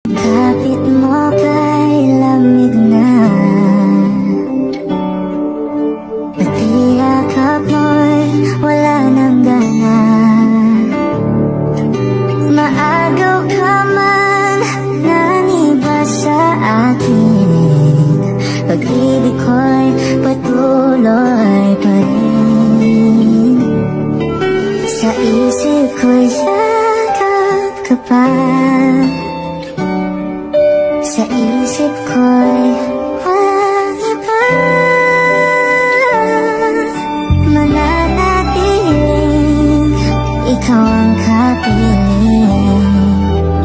Kapit mo kay lamig na, pati yakap mo'y wala nang gana. Maagaw ka man, naniba sa akin, pag-ibig ko'y patuloy pa rin. Sa isip ko'y yakap ka pa, sa isip ko'y walang iba. Mananatiling ikaw ang kapiling,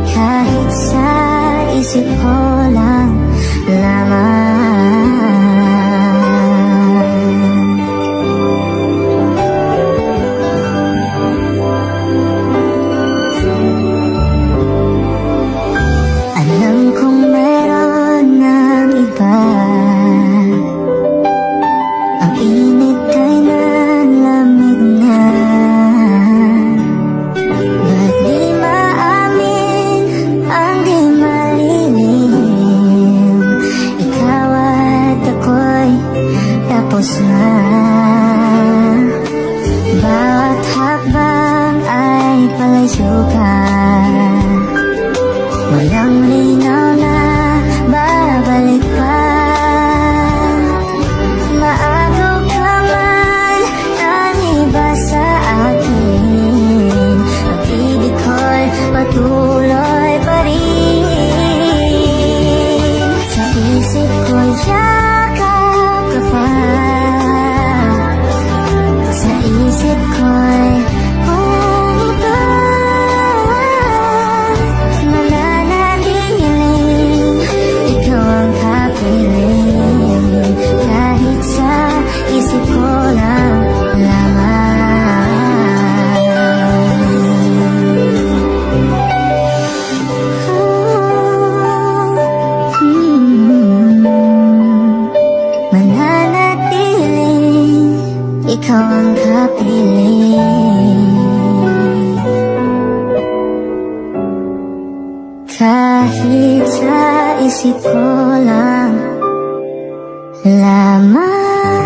kahit sa isip ko lang lamang. Alam kong meron ng iba, ang init ay nanlamig na. Ba't di maamin ang di malilihim? Ikaw at ako'y tapos na. Bawat hakbang ay palayo ka, walang linaw na babalik pa. Maagaw ka man, naniba sa akin, pag-ibig ko'y patuloy pa rin. Sa isip ko'y yakap ka pa, sa isip ko'y walang iba. Mananatiling ikaw ang kapiling, kahit sa isip ko lang lamang. Mananatiling ikaw ang kapiling, kahit sa isip ko lang lamang.